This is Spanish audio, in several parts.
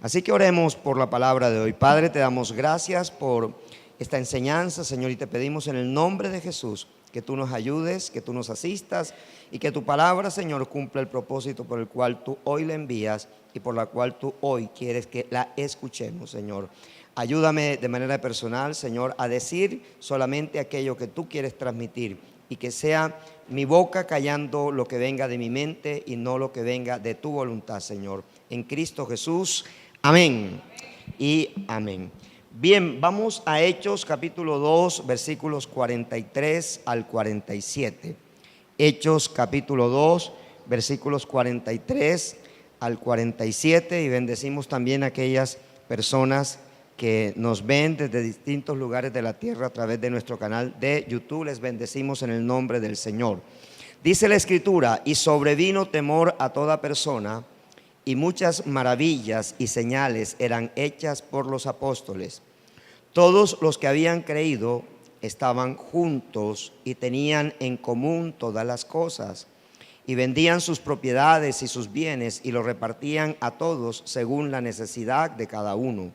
Así que oremos por la palabra de hoy. Padre, te damos gracias por esta enseñanza, Señor, y te pedimos en el nombre de Jesús que tú nos ayudes, que tú nos asistas y que tu palabra, Señor, cumpla el propósito por el cual tú hoy la envías y por la cual tú hoy quieres que la escuchemos, Señor. Ayúdame de manera personal, Señor, a decir solamente aquello que tú quieres transmitir y que sea mi boca callando lo que venga de mi mente y no lo que venga de tu voluntad, Señor. En Cristo Jesús, amén y amén. Bien, vamos a Hechos capítulo 2, versículos 43 al 47. Hechos capítulo 2, versículos 43 al 47, y bendecimos también a aquellas personas que nos ven desde distintos lugares de la tierra a través de nuestro canal de YouTube. Les bendecimos en el nombre del Señor. Dice la Escritura: y sobrevino temor a toda persona, y muchas maravillas y señales eran hechas por los apóstoles. Todos los que habían creído estaban juntos y tenían en común todas las cosas, y vendían sus propiedades y sus bienes y los repartían a todos según la necesidad de cada uno.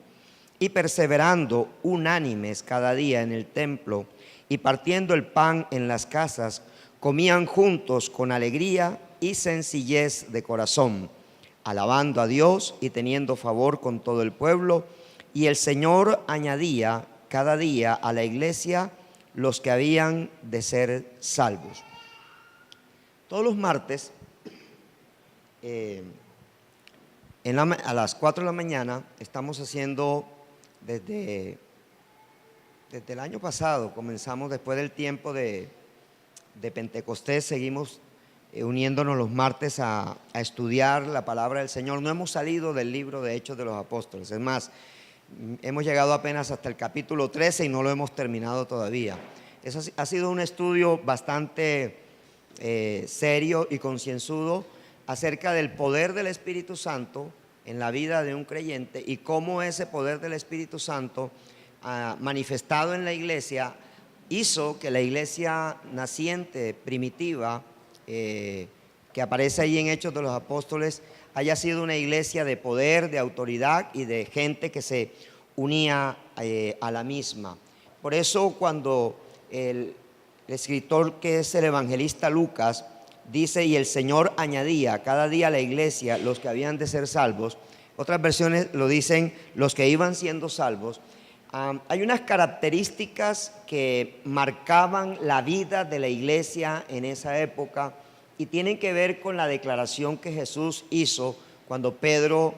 Y perseverando unánimes cada día en el templo y partiendo el pan en las casas, comían juntos con alegría y sencillez de corazón, alabando a Dios y teniendo favor con todo el pueblo. Y el Señor añadía cada día a la iglesia los que habían de ser salvos. Todos los martes, a las 4 de la mañana, estamos haciendo desde el año pasado, comenzamos después del tiempo de Pentecostés, seguimos uniéndonos los martes a estudiar la palabra del Señor. No hemos salido del libro de Hechos de los Apóstoles, es más, hemos llegado apenas hasta el capítulo 13 y no lo hemos terminado todavía. Eso ha sido un estudio bastante serio y concienzudo acerca del poder del Espíritu Santo en la vida de un creyente y cómo ese poder del Espíritu Santo manifestado en la iglesia hizo que la iglesia naciente, primitiva, que aparece ahí en Hechos de los Apóstoles, haya sido una iglesia de poder, de autoridad y de gente que se unía a la misma. Por eso cuando el escritor, que es el evangelista Lucas, dice: y el Señor añadía cada día a la iglesia los que habían de ser salvos, otras versiones lo dicen los que iban siendo salvos. Hay unas características que marcaban la vida de la iglesia en esa época y tienen que ver con la declaración que Jesús hizo cuando Pedro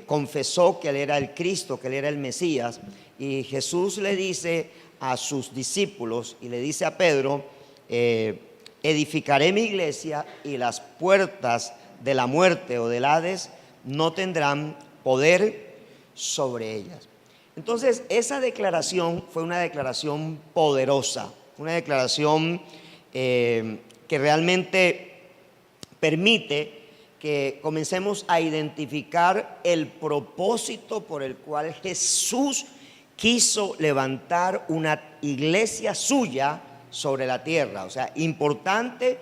confesó que él era el Cristo, que él era el Mesías. Y Jesús le dice a sus discípulos y le dice a Pedro: edificaré mi iglesia y las puertas de la muerte o del Hades no tendrán poder sobre ellas. Entonces, esa declaración fue una declaración poderosa, una declaración que realmente permite que comencemos a identificar el propósito por el cual Jesús quiso levantar una iglesia suya sobre la tierra. O sea, importante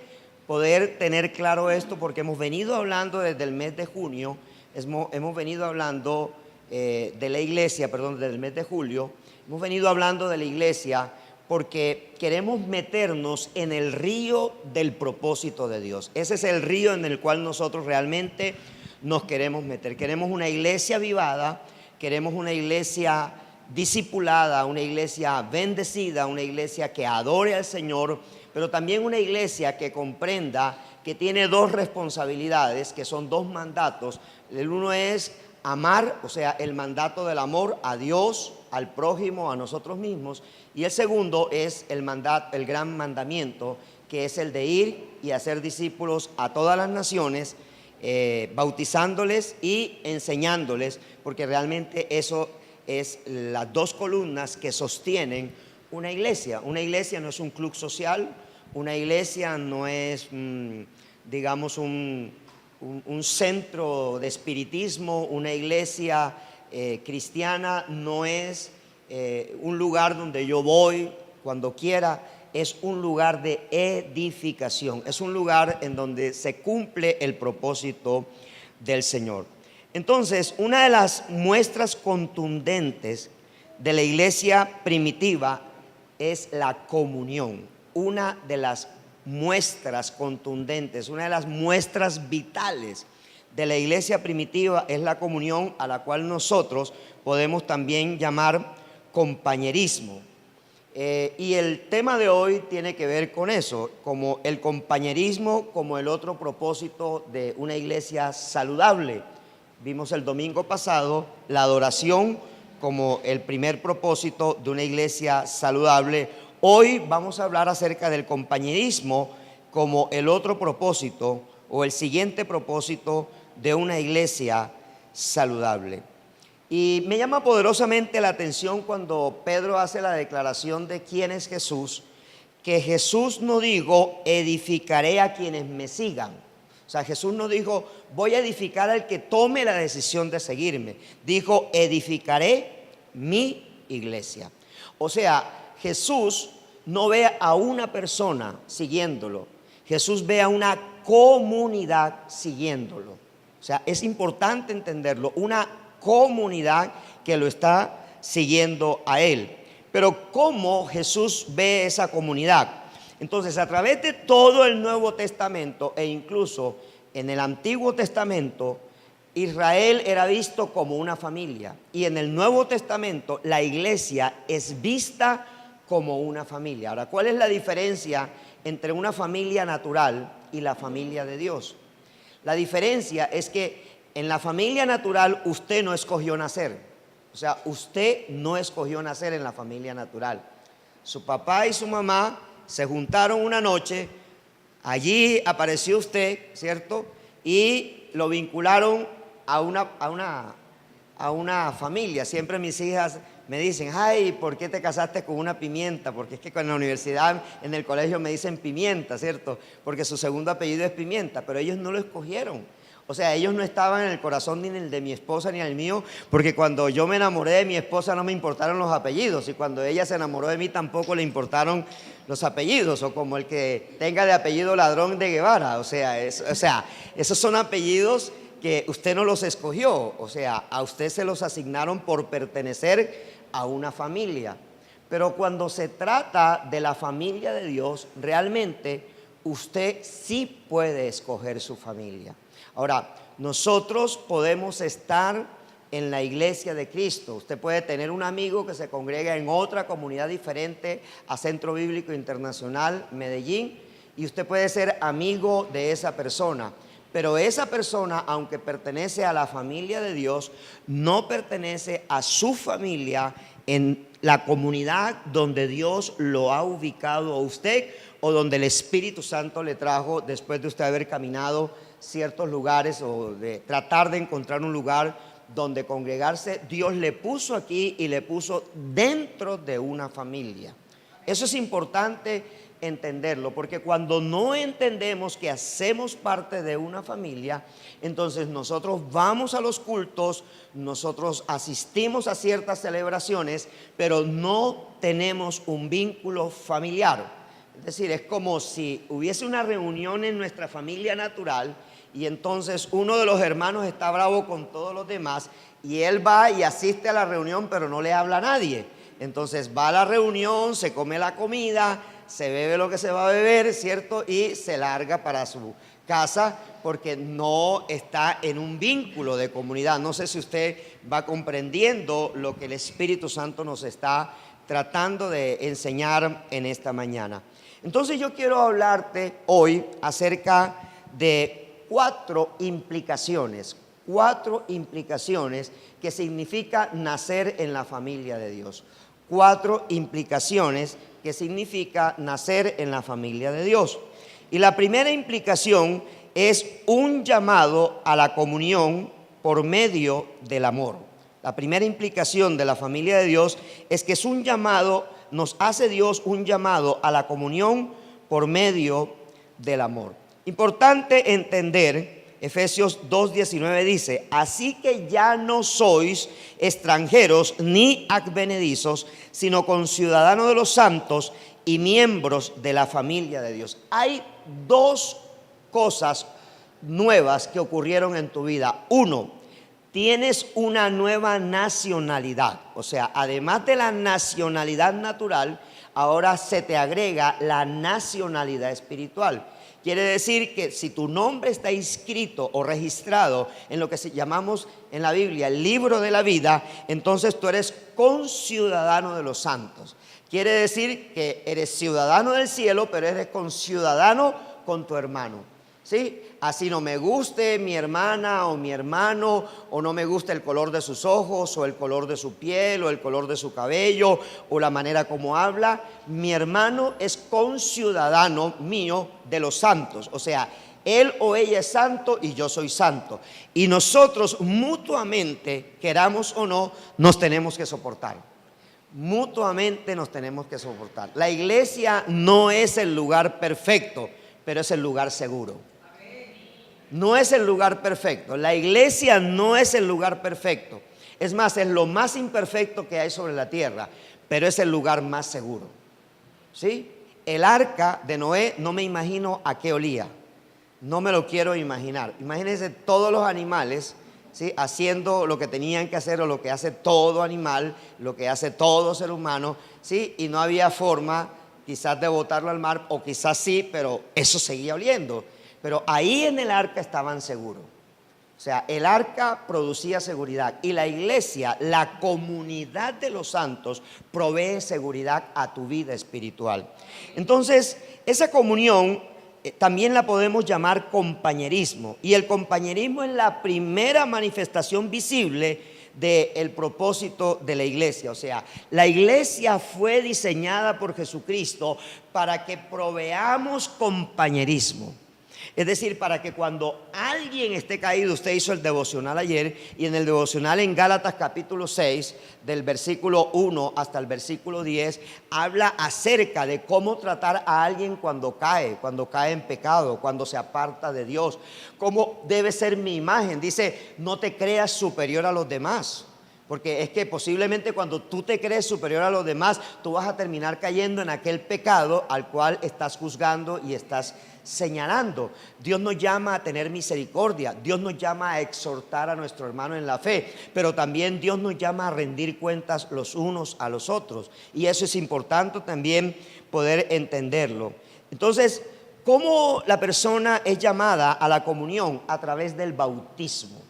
poder tener claro esto, porque hemos venido hablando desde el mes de junio, hemos venido hablando de la iglesia, perdón, desde el mes de julio, hemos venido hablando de la iglesia porque queremos meternos en el río del propósito de Dios. Ese es el río en el cual nosotros realmente nos queremos meter. Queremos una iglesia avivada, queremos una iglesia discipulada, una iglesia bendecida, una iglesia que adore al Señor, pero también una iglesia que comprenda que tiene dos responsabilidades, que son dos mandatos. El uno es amar, o sea, el mandato del amor a Dios, al prójimo, a nosotros mismos. Y el segundo es el gran mandamiento, que es el de ir y hacer discípulos a todas las naciones, bautizándoles y enseñándoles, porque realmente eso es las dos columnas que sostienen una iglesia. Una iglesia no es un club social, una iglesia no es, digamos, un centro de espiritismo. Una iglesia cristiana no es un lugar donde yo voy cuando quiera, es un lugar de edificación, es un lugar en donde se cumple el propósito del Señor. Entonces, una de las muestras contundentes de la iglesia primitiva es la comunión. Una de las muestras contundentes, una de las muestras vitales de la iglesia primitiva es la comunión, a la cual nosotros podemos también llamar compañerismo. Y el tema de hoy tiene que ver con eso, como el compañerismo, como el otro propósito de una iglesia saludable. Vimos el domingo pasado la adoración como el primer propósito de una iglesia saludable. Hoy vamos a hablar acerca del compañerismo como el otro propósito o el siguiente propósito de una iglesia saludable. Y me llama poderosamente la atención cuando Pedro hace la declaración de quién es Jesús, que Jesús no dijo, edificaré a quienes me sigan. O sea, Jesús no dijo, voy a edificar al que tome la decisión de seguirme. Dijo, edificaré mi iglesia. O sea, Jesús no ve a una persona siguiéndolo. Jesús ve a una comunidad siguiéndolo. O sea, es importante entenderlo, una comunidad que lo está siguiendo a él. Pero ¿cómo Jesús ve esa comunidad? Entonces, a través de todo el Nuevo Testamento e incluso en el Antiguo Testamento, Israel era visto como una familia. Y en el Nuevo Testamento, la iglesia es vista como una familia. Ahora, ¿cuál es la diferencia entre una familia natural y la familia de Dios? La diferencia es que en la familia natural usted no escogió nacer. O sea, usted no escogió nacer en la familia natural. Su papá y su mamá se juntaron una noche, allí apareció usted, ¿cierto? Y lo vincularon a una familia. Siempre mis hijas me dicen, ay, ¿por qué te casaste con una Pimienta? Porque es que en la universidad, en el colegio me dicen Pimienta, ¿cierto? Porque su segundo apellido es Pimienta, pero ellos no lo escogieron. O sea, ellos no estaban en el corazón ni en el de mi esposa ni en el mío, porque cuando yo me enamoré de mi esposa no me importaron los apellidos, y cuando ella se enamoró de mí tampoco le importaron los apellidos, o como el que tenga de apellido Ladrón de Guevara. O sea, esos son apellidos que usted no los escogió, o sea, a usted se los asignaron por pertenecer a una familia. Pero cuando se trata de la familia de Dios, realmente usted sí puede escoger su familia. Ahora, nosotros podemos estar en la iglesia de Cristo. Usted puede tener un amigo que se congrega en otra comunidad diferente a Centro Bíblico Internacional Medellín, y usted puede ser amigo de esa persona. Pero esa persona, aunque pertenece a la familia de Dios, no pertenece a su familia en la comunidad donde Dios lo ha ubicado a usted, o donde el Espíritu Santo le trajo después de usted haber caminado ciertos lugares o de tratar de encontrar un lugar donde congregarse. Dios le puso aquí y le puso dentro de una familia. Eso es importante entenderlo, porque cuando no entendemos que hacemos parte de una familia, entonces nosotros vamos a los cultos, nosotros asistimos a ciertas celebraciones, pero no tenemos un vínculo familiar. Es decir, es como si hubiese una reunión en nuestra familia natural y entonces uno de los hermanos está bravo con todos los demás y él va y asiste a la reunión, pero no le habla a nadie. Entonces va a la reunión, se come la comida, se bebe lo que se va a beber, ¿cierto? Y se larga para su casa porque no está en un vínculo de comunidad. No sé si usted va comprendiendo lo que el Espíritu Santo nos está tratando de enseñar en esta mañana. Entonces yo quiero hablarte hoy acerca de cuatro implicaciones que significa nacer en la familia de Dios. Cuatro implicaciones que significa nacer en la familia de Dios. Y la primera implicación es un llamado a la comunión por medio del amor. La primera implicación de la familia de Dios es que es un llamado, nos hace Dios un llamado a la comunión por medio del amor. Importante entender, Efesios 2:19 dice, así que ya no sois extranjeros ni advenedizos, sino conciudadanos de los santos y miembros de la familia de Dios. Hay dos cosas nuevas que ocurrieron en tu vida. Uno, tienes una nueva nacionalidad. O sea, además de la nacionalidad natural, ahora se te agrega la nacionalidad espiritual. Quiere decir que si tu nombre está inscrito o registrado en lo que llamamos en la Biblia el libro de la vida, entonces tú eres conciudadano de los santos. Quiere decir que eres ciudadano del cielo, pero eres conciudadano con tu hermano. ¿Sí? Así no me guste mi hermana o mi hermano, o no me gusta el color de sus ojos, o el color de su piel, o el color de su cabello, o la manera como habla, mi hermano es conciudadano mío de los santos. O sea, él o ella es santo y yo soy santo. Y nosotros mutuamente, queramos o no, nos tenemos que soportar. Mutuamente nos tenemos que soportar. La iglesia no es el lugar perfecto, pero es el lugar seguro. No es el lugar perfecto. La iglesia no es el lugar perfecto. Es más, es lo más imperfecto que hay sobre la tierra, pero es el lugar más seguro. ¿Sí? El arca de Noé, no me imagino a qué olía. No me lo quiero imaginar. Imagínense todos los animales, ¿sí?, haciendo lo que tenían que hacer, o lo que hace todo animal, lo que hace todo ser humano, ¿sí? Y no había forma quizás de botarlo al mar, o quizás sí, pero eso seguía oliendo. Pero ahí en el arca estaban seguros. O sea, el arca producía seguridad, y la iglesia, la comunidad de los santos, provee seguridad a tu vida espiritual. Entonces, esa comunión también la podemos llamar compañerismo, y el compañerismo es la primera manifestación visible del propósito de la iglesia. O sea, la iglesia fue diseñada por Jesucristo para que proveamos compañerismo. Es decir, para que cuando alguien esté caído, usted hizo el devocional ayer, y en el devocional en Gálatas capítulo 6, del versículo 1 hasta el versículo 10, habla acerca de cómo tratar a alguien cuando cae en pecado, cuando se aparta de Dios, cómo debe ser mi imagen. Dice, no te creas superior a los demás. Porque es que posiblemente cuando tú te crees superior a los demás, tú vas a terminar cayendo en aquel pecado al cual estás juzgando y estás señalando. Dios nos llama a tener misericordia, Dios nos llama a exhortar a nuestro hermano en la fe, pero también Dios nos llama a rendir cuentas los unos a los otros, y eso es importante también poder entenderlo. Entonces, ¿cómo la persona es llamada a la comunión? A través del bautismo.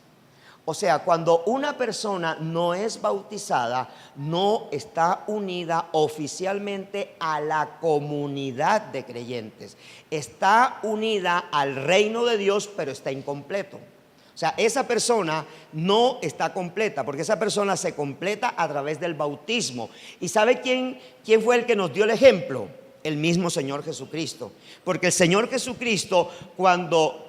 O sea, cuando una persona no es bautizada, no está unida oficialmente a la comunidad de creyentes. Está unida al reino de Dios, pero está incompleto. O sea, esa persona no está completa, porque esa persona se completa a través del bautismo. ¿Y sabe quién fue el que nos dio el ejemplo? El mismo Señor Jesucristo. Porque el Señor Jesucristo, cuando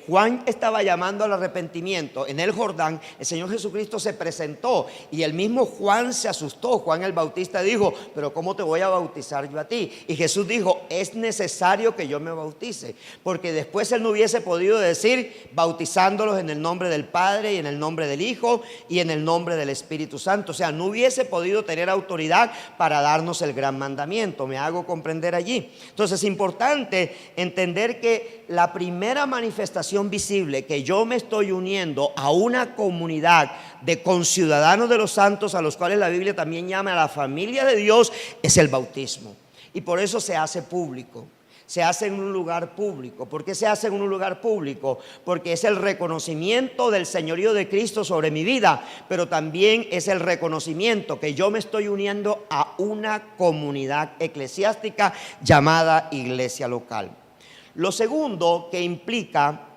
Juan estaba llamando al arrepentimiento en el Jordán, el Señor Jesucristo se presentó, y el mismo Juan se asustó. Juan el Bautista dijo, pero ¿cómo te voy a bautizar yo a ti? Y Jesús dijo, es necesario que yo me bautice, porque después él no hubiese podido decir, bautizándolos en el nombre del Padre, y en el nombre del Hijo, y en el nombre del Espíritu Santo. O sea, no hubiese podido tener autoridad para darnos el gran mandamiento. Me hago comprender allí. Entonces es importante entender que la primera manifestación visible, que yo me estoy uniendo a una comunidad de conciudadanos de los santos, a los cuales la Biblia también llama a la familia de Dios, es el bautismo. Y por eso se hace público, se hace en un lugar público. ¿Por qué se hace en un lugar público? Porque es el reconocimiento del señorío de Cristo sobre mi vida, pero también es el reconocimiento que yo me estoy uniendo a una comunidad eclesiástica llamada iglesia local. Lo segundo que implica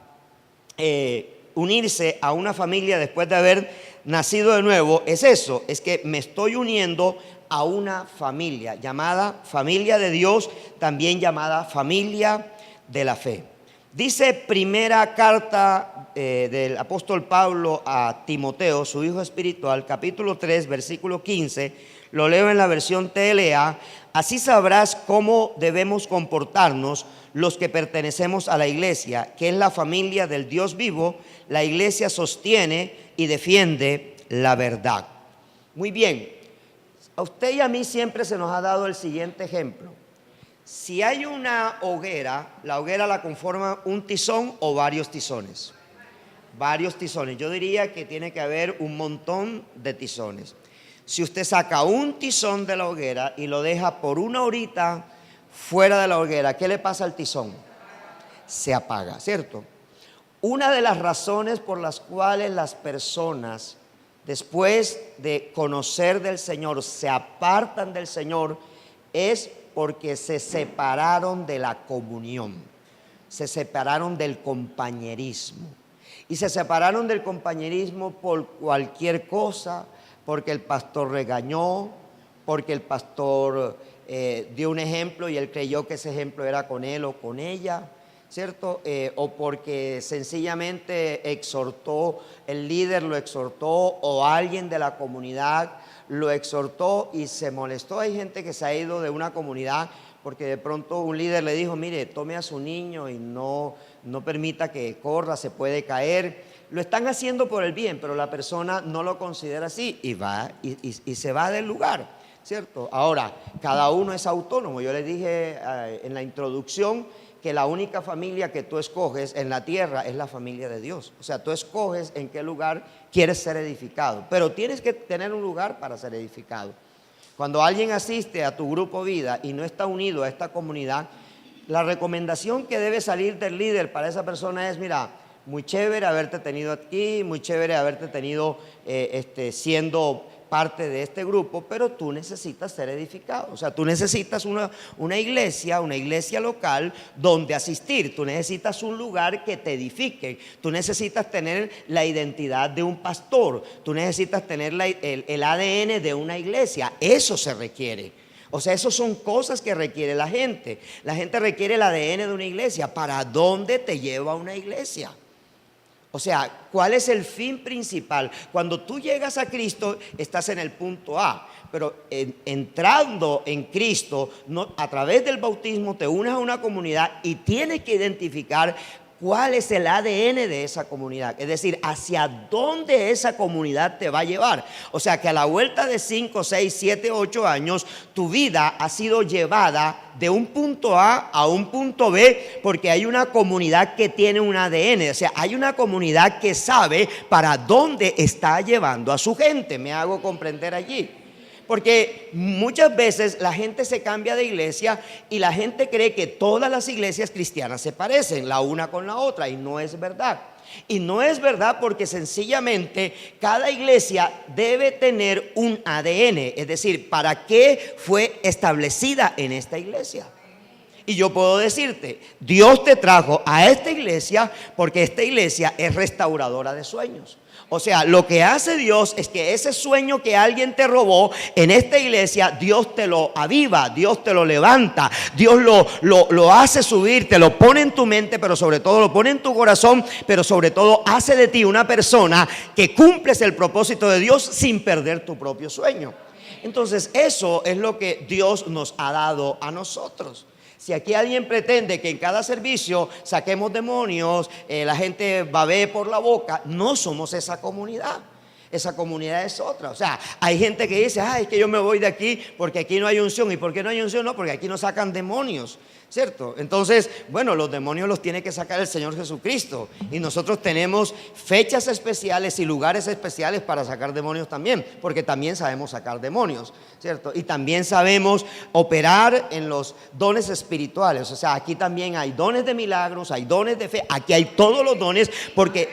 unirse a una familia después de haber nacido de nuevo es eso, es que me estoy uniendo a una familia llamada familia de Dios, también llamada familia de la fe. Dice primera carta del apóstol Pablo a Timoteo, su hijo espiritual, capítulo 3, versículo 15, lo leo en la versión TLA: así sabrás cómo debemos comportarnos los que pertenecemos a la iglesia, que es la familia del Dios vivo. La iglesia sostiene y defiende la verdad. Muy bien, a usted y a mí siempre se nos ha dado el siguiente ejemplo. Si hay una hoguera, la hoguera la conforma un tizón o varios tizones. varios tizones. Yo diría que tiene que haber un montón de tizones. Si usted saca un tizón de la hoguera y lo deja por una horita fuera de la hoguera, ¿qué le pasa al tizón? Se apaga, ¿cierto? Una de las razones por las cuales las personas, después de conocer del Señor, se apartan del Señor, es porque se separaron de la comunión, se separaron del compañerismo. Y se separaron del compañerismo por cualquier cosa, porque el pastor regañó, porque el pastor dio un ejemplo y él creyó que ese ejemplo era con él o con ella, ¿cierto? O porque sencillamente exhortó, el líder lo exhortó o alguien de la comunidad lo exhortó y se molestó. Hay gente que se ha ido de una comunidad porque de pronto un líder le dijo, mire, tome a su niño y no permita que corra, se puede caer. Lo están haciendo por el bien, pero la persona no lo considera así y va y se va del lugar, ¿cierto? Ahora, cada uno es autónomo. Yo les dije en la introducción que la única familia que tú escoges en la tierra es la familia de Dios. O sea, tú escoges en qué lugar quieres ser edificado, pero tienes que tener un lugar para ser edificado. Cuando alguien asiste a tu grupo vida y no está unido a esta comunidad, la recomendación que debe salir del líder para esa persona es, mira, muy chévere haberte tenido aquí, muy chévere haberte tenido siendo parte de este grupo, pero tú necesitas ser edificado. O sea, tú necesitas una iglesia local donde asistir. Tú necesitas un lugar que te edifique. Tú necesitas tener la identidad de un pastor. Tú necesitas tener el ADN de una iglesia. Eso se requiere. O sea, eso son cosas que requiere la gente. La gente requiere el ADN de una iglesia. ¿Para dónde te lleva una iglesia? O sea, ¿cuál es el fin principal? Cuando tú llegas a Cristo, estás en el punto A, pero entrando en Cristo, a través del bautismo te unes a una comunidad y tienes que identificar cuál es el ADN de esa comunidad, es decir, hacia dónde esa comunidad te va a llevar. O sea, que a la vuelta de 5, 6, 7, 8 años, tu vida ha sido llevada de un punto A un punto B, porque hay una comunidad que tiene un ADN. O sea, hay una comunidad que sabe para dónde está llevando a su gente. Me hago comprender allí. Porque muchas veces la gente se cambia de iglesia y la gente cree que todas las iglesias cristianas se parecen la una con la otra, y no es verdad. Y no es verdad porque sencillamente cada iglesia debe tener un ADN, es decir, ¿para qué fue establecida en esta iglesia? Y yo puedo decirte, Dios te trajo a esta iglesia porque esta iglesia es restauradora de sueños. O sea, lo que hace Dios es que ese sueño que alguien te robó en esta iglesia, Dios te lo aviva, Dios te lo levanta, Dios lo hace subir, te lo pone en tu mente, pero sobre todo lo pone en tu corazón, pero sobre todo hace de ti una persona que cumples el propósito de Dios sin perder tu propio sueño. Entonces, eso es lo que Dios nos ha dado a nosotros. Si aquí alguien pretende que en cada servicio saquemos demonios, la gente babee por la boca, no somos esa comunidad. Esa comunidad es otra. O sea, hay gente que dice, es que yo me voy de aquí porque aquí no hay unción. ¿Y por qué no hay unción? No, porque aquí no sacan demonios, ¿cierto? Entonces, bueno, los demonios los tiene que sacar el Señor Jesucristo. Y nosotros tenemos fechas especiales y lugares especiales para sacar demonios también, porque también sabemos sacar demonios, ¿cierto? Y también sabemos operar en los dones espirituales. O sea, aquí también hay dones de milagros, hay dones de fe. Aquí hay todos los dones, porque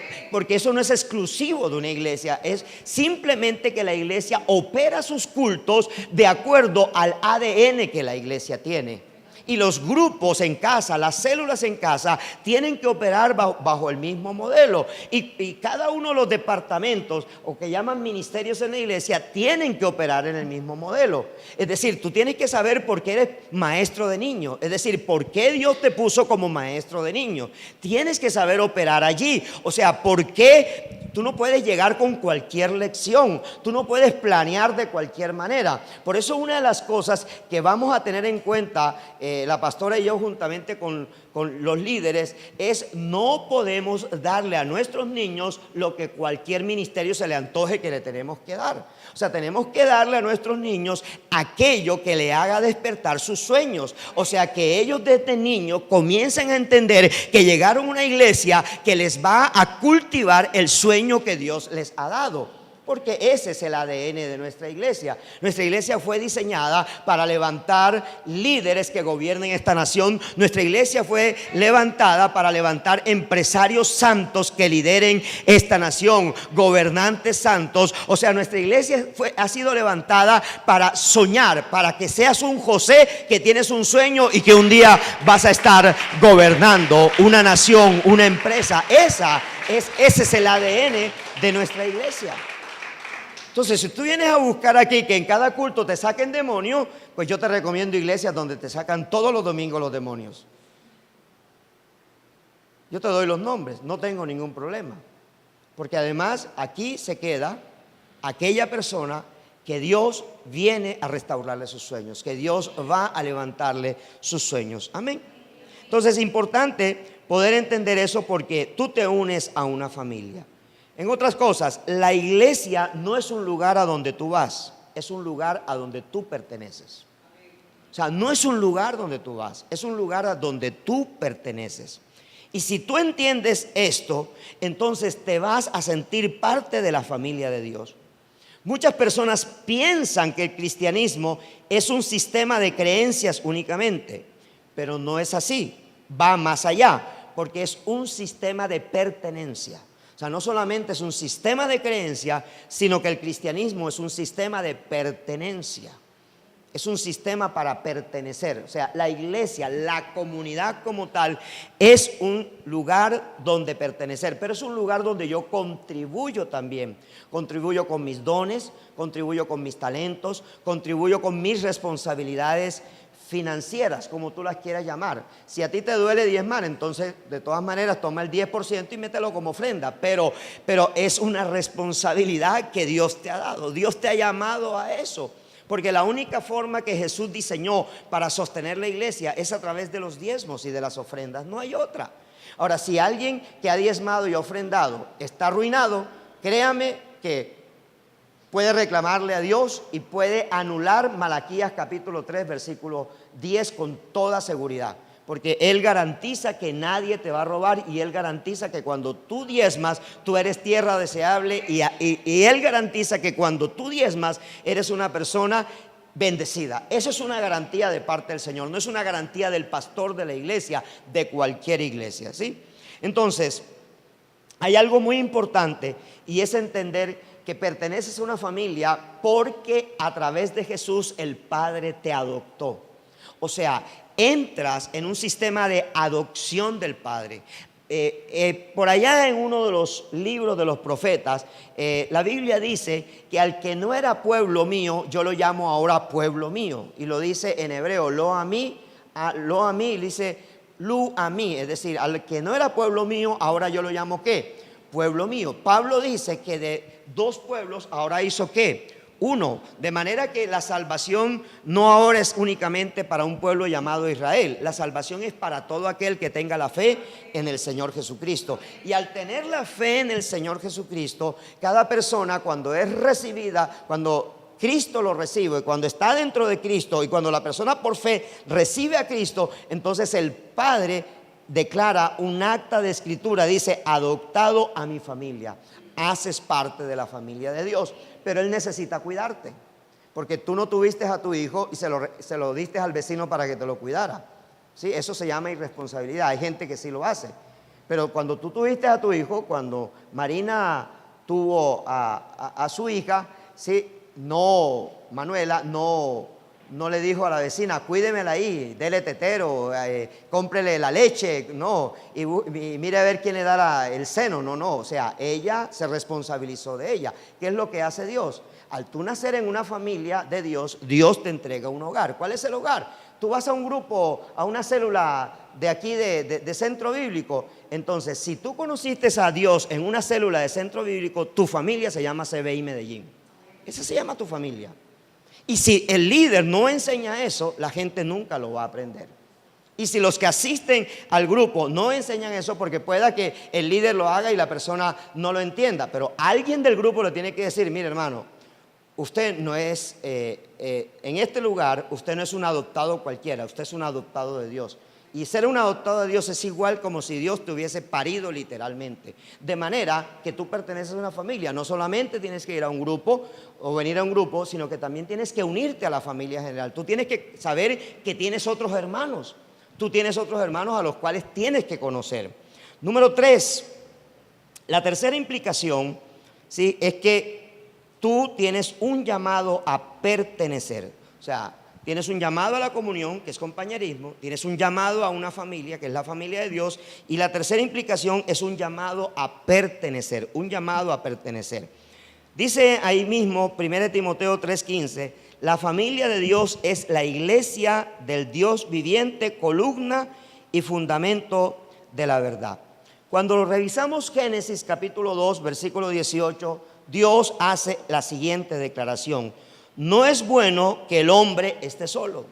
eso no es exclusivo de una iglesia. Es simplemente que la iglesia opera sus cultos de acuerdo al ADN que la iglesia tiene. Y los grupos en casa, las células en casa, tienen que operar bajo el mismo modelo. Y cada uno de los departamentos, o que llaman ministerios en la iglesia, tienen que operar en el mismo modelo. Es decir, tú tienes que saber por qué eres maestro de niños. Es decir, por qué Dios te puso como maestro de niños. Tienes que saber operar allí. O sea, por qué tú no puedes llegar con cualquier lección. Tú no puedes planear de cualquier manera. Por eso una de las cosas que vamos a tener en cuenta la pastora y yo juntamente con los líderes, es no podemos darle a nuestros niños lo que cualquier ministerio se le antoje que le tenemos que dar. O sea, tenemos que darle a nuestros niños aquello que le haga despertar sus sueños. O sea, que ellos desde niños comiencen a entender que llegaron a una iglesia que les va a cultivar el sueño que Dios les ha dado. Porque ese es el ADN de nuestra iglesia. Nuestra iglesia fue diseñada para levantar líderes que gobiernen esta nación. Nuestra iglesia fue levantada para levantar empresarios santos que lideren esta nación, gobernantes santos. O sea, nuestra iglesia ha sido levantada para soñar, para que seas un José que tienes un sueño y que un día vas a estar gobernando una nación, una empresa. Ese es el ADN de nuestra iglesia. Entonces, si tú vienes a buscar aquí que en cada culto te saquen demonios, pues yo te recomiendo iglesias donde te sacan todos los domingos los demonios. Yo te doy los nombres, no tengo ningún problema. Porque además aquí se queda aquella persona que Dios viene a restaurarle sus sueños, que Dios va a levantarle sus sueños. Amén. Entonces es importante poder entender eso porque tú te unes a una familia. En otras cosas, la iglesia no es un lugar a donde tú vas, es un lugar a donde tú perteneces. O sea, no es un lugar donde tú vas, es un lugar a donde tú perteneces. Y si tú entiendes esto, entonces te vas a sentir parte de la familia de Dios. Muchas personas piensan que el cristianismo es un sistema de creencias únicamente, pero no es así, va más allá, porque es un sistema de pertenencia. O sea, no solamente es un sistema de creencia, sino que el cristianismo es un sistema de pertenencia. Es un sistema para pertenecer. O sea, la iglesia, la comunidad como tal, es un lugar donde pertenecer. Pero es un lugar donde yo contribuyo también. Contribuyo con mis dones, contribuyo con mis talentos, contribuyo con mis responsabilidades financieras, como tú las quieras llamar. Si a ti te duele diezmar, entonces de todas maneras toma el 10% y mételo como ofrenda, pero es una responsabilidad que Dios te ha dado. Dios te ha llamado a eso, porque la única forma que Jesús diseñó para sostener la iglesia es a través de los diezmos y de las ofrendas, no hay otra. Ahora, si alguien que ha diezmado y ofrendado está arruinado, créame que puede reclamarle a Dios y puede anular Malaquías capítulo 3 versículo 10 con toda seguridad, porque Él garantiza que nadie te va a robar y Él garantiza que cuando tú diezmas tú eres tierra deseable y Él garantiza que cuando tú diezmas eres una persona bendecida. Eso es una garantía de parte del Señor, no es una garantía del pastor de la iglesia, de cualquier iglesia, ¿sí? Entonces, hay algo muy importante y es entender que perteneces a una familia porque a través de Jesús el Padre te adoptó. O sea, entras en un sistema de adopción del Padre. Por allá en uno de los libros de los profetas, la Biblia dice que al que no era pueblo mío, yo lo llamo ahora pueblo mío. Y lo dice en hebreo, lo a mí, dice lu a mí. Es decir, al que no era pueblo mío, ahora yo lo llamo ¿qué? Pueblo mío. Pablo dice que de dos pueblos ahora hizo ¿qué? Uno, de manera que la salvación no ahora es únicamente para un pueblo llamado Israel. La salvación es para todo aquel que tenga la fe en el Señor Jesucristo. Y al tener la fe en el Señor Jesucristo, cada persona cuando es recibida, cuando Cristo lo recibe, y cuando está dentro de Cristo y cuando la persona por fe recibe a Cristo, entonces el Padre declara un acta de escritura, dice, adoptado a mi familia. Haces parte de la familia de Dios, pero Él necesita cuidarte, porque tú no tuviste a tu hijo y se lo diste al vecino para que te lo cuidara, ¿sí? Eso se llama irresponsabilidad. Hay gente que sí lo hace, pero cuando tú tuviste a tu hijo, cuando Marina tuvo a su hija, ¿sí? Manuela no le dijo a la vecina, cuídemela ahí, dele tetero, cómprele la leche, no, y mire a ver quién le da el seno, no, o sea, ella se responsabilizó de ella. ¿Qué es lo que hace Dios? Al tú nacer en una familia de Dios, Dios te entrega un hogar. ¿Cuál es el hogar? Tú vas a un grupo, a una célula de aquí de centro bíblico, entonces si tú conociste a Dios en una célula de centro bíblico, tu familia se llama CBI Medellín. Esa se llama tu familia. Y si el líder no enseña eso, la gente nunca lo va a aprender. Y si los que asisten al grupo no enseñan eso, porque pueda que el líder lo haga y la persona no lo entienda, pero alguien del grupo le tiene que decir: mire, hermano, usted no es, en este lugar, usted no es un adoptado cualquiera, usted es un adoptado de Dios. Y ser un adoptado de Dios es igual como si Dios te hubiese parido literalmente. De manera que tú perteneces a una familia. No solamente tienes que ir a un grupo o venir a un grupo, sino que también tienes que unirte a la familia general. Tú tienes que saber que tienes otros hermanos. Tú tienes otros hermanos a los cuales tienes que conocer. Número 3, la tercera implicación, ¿sí?, es que tú tienes un llamado a pertenecer. O sea, tienes un llamado a la comunión, que es compañerismo, tienes un llamado a una familia, que es la familia de Dios, y la tercera implicación es un llamado a pertenecer, un llamado a pertenecer. Dice ahí mismo, 1 Timoteo 3:15, la familia de Dios es la iglesia del Dios viviente, columna y fundamento de la verdad. Cuando revisamos Génesis capítulo 2, versículo 18, Dios hace la siguiente declaración: no es bueno que el hombre esté solo.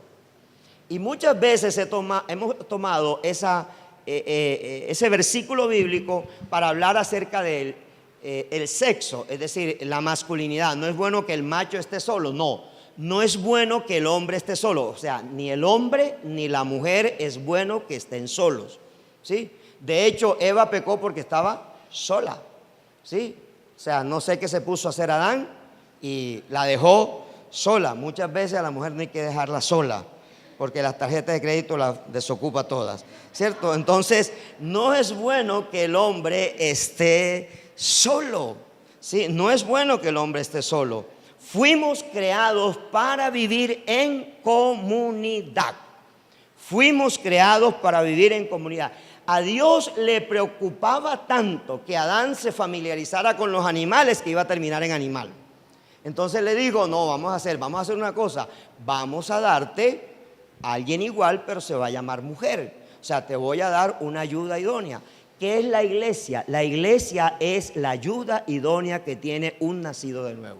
Y muchas veces hemos tomado ese versículo bíblico para hablar acerca del el sexo, es decir, la masculinidad. No es bueno que el macho esté solo, no es bueno que el hombre esté solo. O sea, ni el hombre ni la mujer es bueno que estén solos, ¿sí? De hecho, Eva pecó porque estaba sola, ¿sí? O sea, no sé qué se puso a hacer Adán y la dejó sola. Muchas veces a la mujer no hay que dejarla sola, porque las tarjetas de crédito las desocupa todas, ¿cierto? Entonces, no es bueno que el hombre esté solo, ¿sí? No es bueno que el hombre esté solo. Fuimos creados para vivir en comunidad. Fuimos creados para vivir en comunidad. A Dios le preocupaba tanto que Adán se familiarizara con los animales que iba a terminar en animal. Entonces le digo: no, vamos a hacer una cosa, vamos a darte a alguien igual, pero se va a llamar mujer. O sea, te voy a dar una ayuda idónea. ¿Qué es la iglesia? La iglesia es la ayuda idónea que tiene un nacido de nuevo.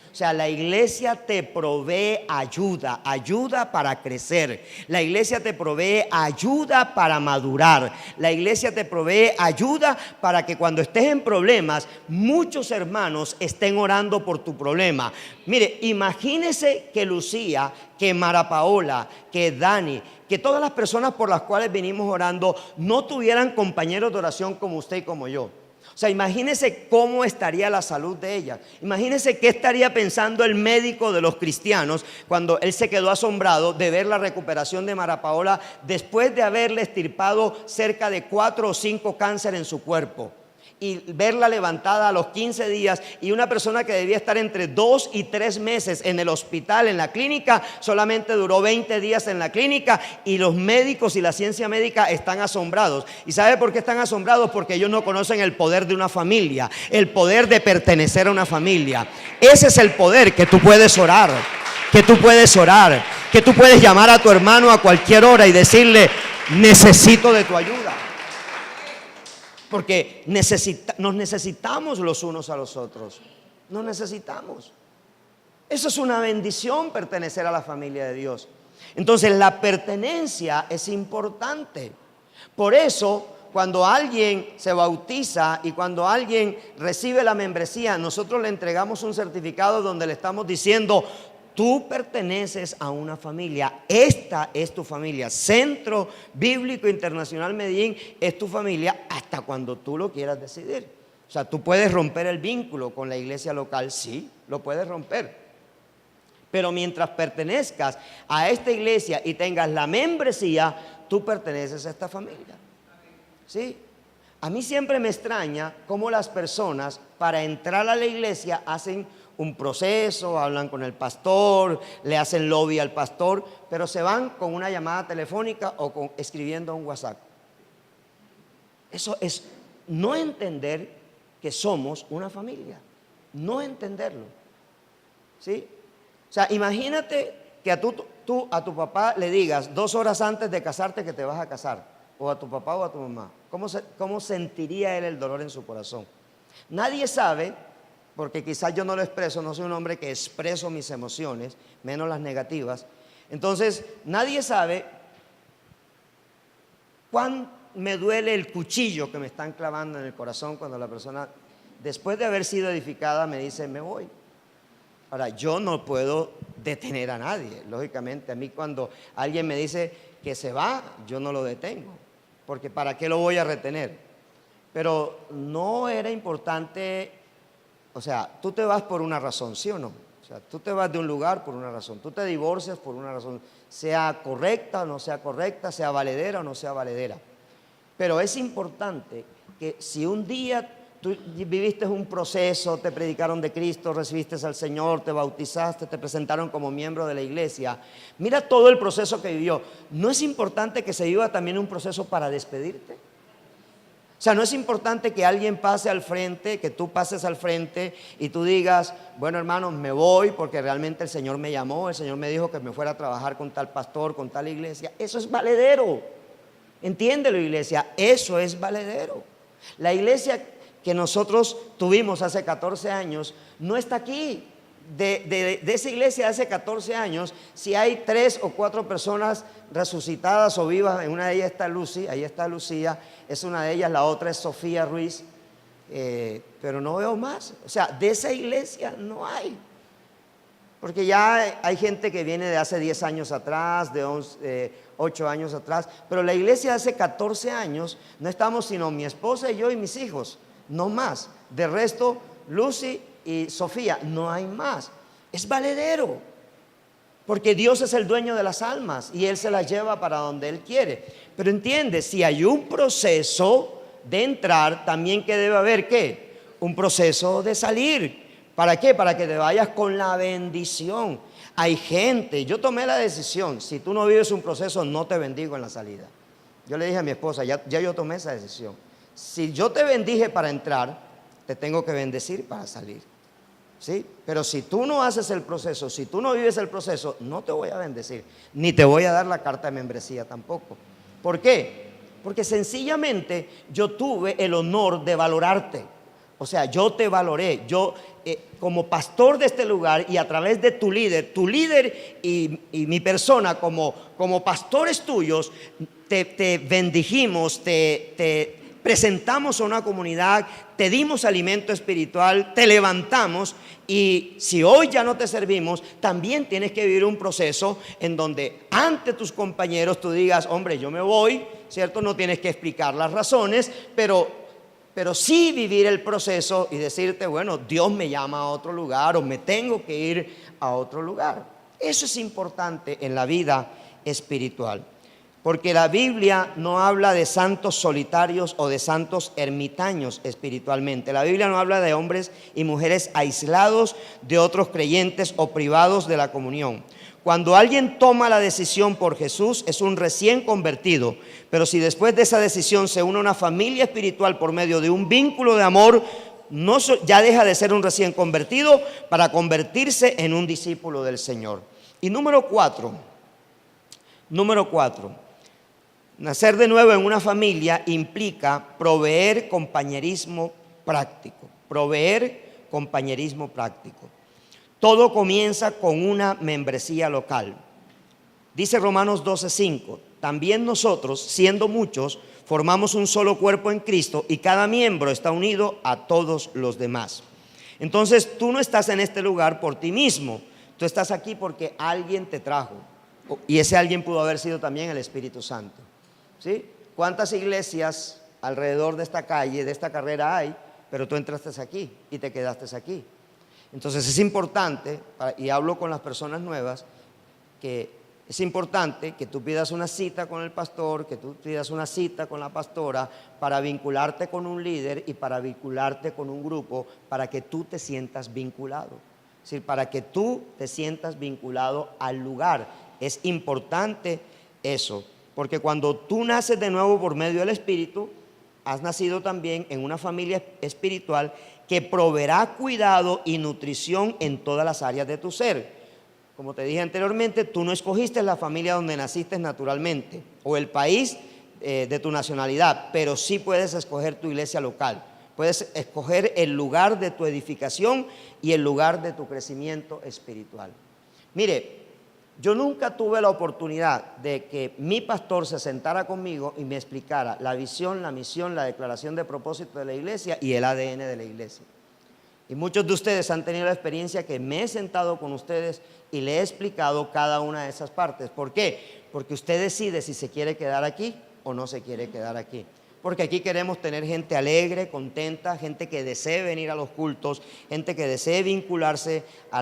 O sea, la iglesia te provee ayuda para crecer. La iglesia te provee ayuda para madurar. La iglesia te provee ayuda para que cuando estés en problemas, muchos hermanos estén orando por tu problema. Mire, imagínese que Lucía, que Mara Paola, que Dani, que todas las personas por las cuales venimos orando no tuvieran compañeros de oración como usted y como yo. O sea, imagínese cómo estaría la salud de ella. Imagínese qué estaría pensando el médico de los cristianos cuando él se quedó asombrado de ver la recuperación de Mara Paola después de haberle extirpado cerca de 4 o 5 cánceres en su cuerpo. Y verla levantada a los 15 días, y una persona que debía estar entre 2 y 3 meses en el hospital, en la clínica, solamente duró 20 días en la clínica, y los médicos y la ciencia médica están asombrados. ¿Y sabe por qué están asombrados? Porque ellos no conocen el poder de una familia, el poder de pertenecer a una familia. Ese es el poder que tú puedes orar, que tú puedes llamar a tu hermano a cualquier hora y decirle: necesito de tu ayuda. Porque nos necesitamos los unos a los otros. Nos necesitamos. Eso es una bendición, pertenecer a la familia de Dios. Entonces, la pertenencia es importante. Por eso, cuando alguien se bautiza y cuando alguien recibe la membresía, nosotros le entregamos un certificado donde le estamos diciendo: tú perteneces a una familia, esta es tu familia. Centro Bíblico Internacional Medellín es tu familia hasta cuando tú lo quieras decidir. O sea, tú puedes romper el vínculo con la iglesia local, sí, lo puedes romper. Pero mientras pertenezcas a esta iglesia y tengas la membresía, tú perteneces a esta familia. ¿Sí? A mí siempre me extraña cómo las personas para entrar a la iglesia hacen un proceso, hablan con el pastor, le hacen lobby al pastor, pero se van con una llamada telefónica o escribiendo un WhatsApp. Eso es no entender que somos una familia, no entenderlo, ¿sí? O sea, imagínate que a tú a tu papá le digas 2 horas antes de casarte que te vas a casar, o a tu papá o a tu mamá. ¿Cómo sentiría él el dolor en su corazón? Nadie sabe, porque quizás yo no lo expreso, no soy un hombre que expreso mis emociones, menos las negativas. Entonces, nadie sabe ¿Cuán me duele el cuchillo que me están clavando en el corazón cuando la persona, después de haber sido edificada, me dice, me voy? Ahora, yo no puedo detener a nadie, lógicamente. A mí cuando alguien me dice que se va, yo no lo detengo, porque ¿para qué lo voy a retener? Pero no era importante, o sea, tú te vas por una razón, ¿sí o no? O sea, tú te vas de un lugar por una razón, tú te divorcias por una razón, sea correcta o no sea correcta, sea valedera o no sea valedera. Pero es importante que si un día tú viviste un proceso, te predicaron de Cristo, recibiste al Señor, te bautizaste, te presentaron como miembro de la iglesia, mira todo el proceso que vivió. ¿No es importante que se viva también un proceso para despedirte? O sea, no es importante que alguien pase al frente, que tú pases al frente y tú digas, bueno, hermanos, me voy porque realmente el Señor me llamó, el Señor me dijo que me fuera a trabajar con tal pastor, con tal iglesia. Eso es valedero. Entiéndelo, iglesia, eso es valedero. La iglesia que nosotros tuvimos hace 14 años no está aquí. De esa iglesia de hace 14 años, si hay 3 o 4 personas resucitadas o vivas, en una de ellas está Lucy, ahí está Lucía, es una de ellas, la otra es Sofía Ruiz, pero no veo más. O sea, de esa iglesia no hay, porque ya hay gente que viene de hace 10 años atrás, de 8 años atrás, pero la iglesia de hace 14 años no estamos sino mi esposa y yo y mis hijos, no más. De resto, Lucy y Sofía, no hay más. Es valedero, porque Dios es el dueño de las almas y Él se las lleva para donde Él quiere. Pero entiende, si hay un proceso de entrar, también que debe haber, ¿qué? Un proceso de salir. ¿Para qué? Para que te vayas con la bendición. Hay gente, yo tomé la decisión, si tú no vives un proceso, no te bendigo en la salida. Yo le dije a mi esposa, ya yo tomé esa decisión. Si yo te bendije para entrar, te tengo que bendecir para salir. ¿Sí? Pero si tú no haces el proceso, si tú no vives el proceso, no te voy a bendecir, ni te voy a dar la carta de membresía tampoco. ¿Por qué? Porque sencillamente yo tuve el honor de valorarte. O sea, yo te valoré, yo como pastor de este lugar y a través de tu líder y mi persona como pastores tuyos, te bendijimos, te presentamos a una comunidad, te dimos alimento espiritual, te levantamos, y si hoy ya no te servimos, también tienes que vivir un proceso en donde ante tus compañeros tú digas, hombre, yo me voy, ¿cierto? No tienes que explicar las razones, pero sí vivir el proceso y decirte, bueno, Dios me llama a otro lugar o me tengo que ir a otro lugar. Eso es importante en la vida espiritual. Porque la Biblia no habla de santos solitarios o de santos ermitaños espiritualmente. La Biblia no habla de hombres y mujeres aislados de otros creyentes o privados de la comunión. Cuando alguien toma la decisión por Jesús, es un recién convertido. Pero si después de esa decisión se une a una familia espiritual por medio de un vínculo de amor, ya deja de ser un recién convertido para convertirse en un discípulo del Señor. Y número 4. Nacer de nuevo en una familia implica proveer compañerismo práctico. Todo comienza con una membresía local. Dice Romanos 12:5, también nosotros, siendo muchos, formamos un solo cuerpo en Cristo y cada miembro está unido a todos los demás. Entonces tú no estás en este lugar por ti mismo, tú estás aquí porque alguien te trajo. Y ese alguien pudo haber sido también el Espíritu Santo. ¿Sí? ¿Cuántas iglesias alrededor de esta calle, de esta carrera hay? Pero tú entraste aquí y te quedaste aquí. Entonces es importante, y hablo con las personas nuevas, que es importante que tú pidas una cita con el pastor, que tú pidas una cita con la pastora para vincularte con un líder y para vincularte con un grupo, para que tú te sientas vinculado. Es decir, para que tú te sientas vinculado al lugar. Es importante eso. Porque cuando tú naces de nuevo por medio del Espíritu, has nacido también en una familia espiritual que proveerá cuidado y nutrición en todas las áreas de tu ser. Como te dije anteriormente, tú no escogiste la familia donde naciste naturalmente o el país de tu nacionalidad, pero sí puedes escoger tu iglesia local. Puedes escoger el lugar de tu edificación y el lugar de tu crecimiento espiritual. Mire, Yo nunca tuve la oportunidad de que mi pastor se sentara conmigo y me explicara la visión, la misión, la declaración de propósito de la iglesia y el ADN de la iglesia. Y muchos de ustedes han tenido la experiencia que me he sentado con ustedes y le he explicado cada una de esas partes. ¿Por qué? Porque usted decide si se quiere quedar aquí o no se quiere quedar aquí. Porque aquí queremos tener gente alegre, contenta, gente que desee venir a los cultos, gente que desee vincularse a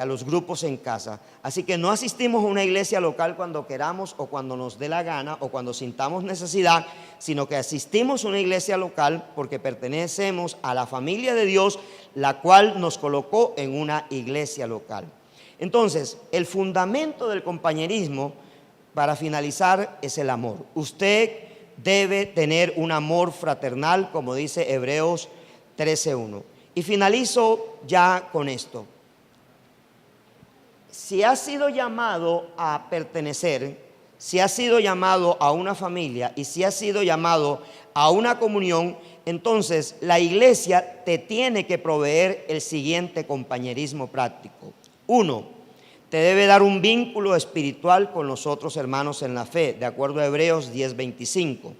los grupos en casa. Así que no asistimos a una iglesia local cuando queramos o cuando nos dé la gana o cuando sintamos necesidad, sino que asistimos a una iglesia local porque pertenecemos a la familia de Dios, la cual nos colocó en una iglesia local. Entonces, el fundamento del compañerismo, para finalizar, es el amor. Usted debe tener un amor fraternal, como dice Hebreos 13:1. Y finalizo ya con esto. Si has sido llamado a pertenecer, si has sido llamado a una familia y si has sido llamado a una comunión, entonces la iglesia te tiene que proveer el siguiente compañerismo práctico. 1, te debe dar un vínculo espiritual con los otros hermanos en la fe, de acuerdo a Hebreos 10:25.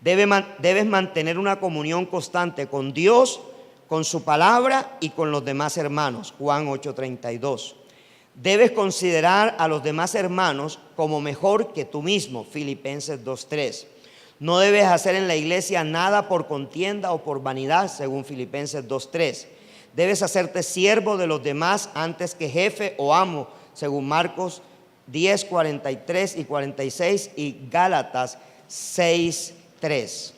Debes mantener una comunión constante con Dios, con su palabra y con los demás hermanos, Juan 8:32. Debes considerar a los demás hermanos como mejor que tú mismo, Filipenses 2:3. No debes hacer en la iglesia nada por contienda o por vanidad, según Filipenses 2:3. Debes hacerte siervo de los demás antes que jefe o amo, según Marcos 10:43 y 46 y Gálatas 6:3.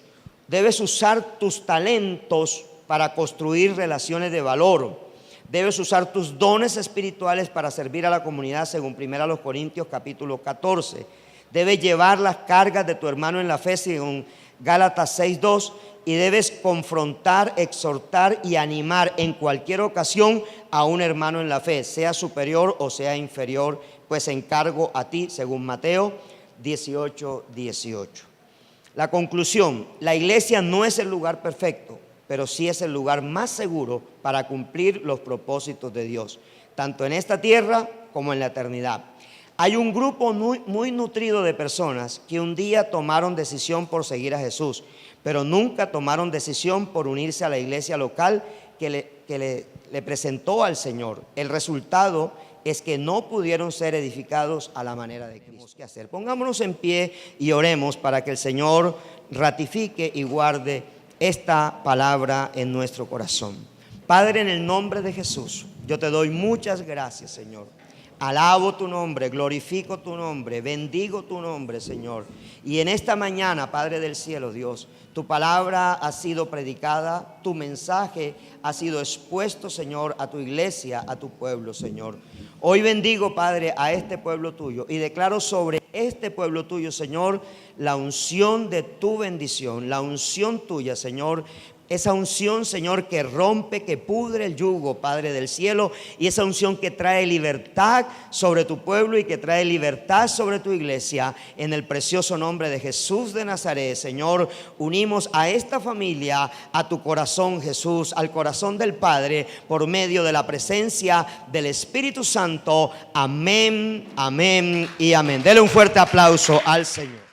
Debes usar tus talentos para construir relaciones de valor. Debes usar tus dones espirituales para servir a la comunidad, según 1 Corintios capítulo 14. Debes llevar las cargas de tu hermano en la fe, según Gálatas 6:2. Y debes confrontar, exhortar y animar en cualquier ocasión a un hermano en la fe, sea superior o sea inferior, pues encargo a ti, según Mateo 18:18. La conclusión: la iglesia no es el lugar perfecto, pero sí es el lugar más seguro para cumplir los propósitos de Dios, tanto en esta tierra como en la eternidad. Hay un grupo muy nutrido de personas que un día tomaron decisión por seguir a Jesús, pero nunca tomaron decisión por unirse a la iglesia local que le presentó al Señor. El resultado es que no pudieron ser edificados a la manera de Cristo. Pongámonos en pie y oremos para que el Señor ratifique y guarde esta palabra en nuestro corazón. Padre, en el nombre de Jesús, yo te doy muchas gracias, Señor. Alabo tu nombre, glorifico tu nombre, bendigo tu nombre, Señor. Y en esta mañana, Padre del cielo, Dios, tu palabra ha sido predicada, tu mensaje ha sido expuesto, Señor, a tu iglesia, a tu pueblo, Señor. Hoy bendigo, Padre, a este pueblo tuyo y declaro sobre este pueblo tuyo, Señor, la unción de tu bendición, la unción tuya, Señor. Esa unción, Señor, que rompe, que pudre el yugo, Padre del cielo, y esa unción que trae libertad sobre tu pueblo y que trae libertad sobre tu iglesia. En el precioso nombre de Jesús de Nazaret, Señor, unimos a esta familia a tu corazón, Jesús, al corazón del Padre, por medio de la presencia del Espíritu Santo. Amén, amén y amén. Dele un fuerte aplauso al Señor.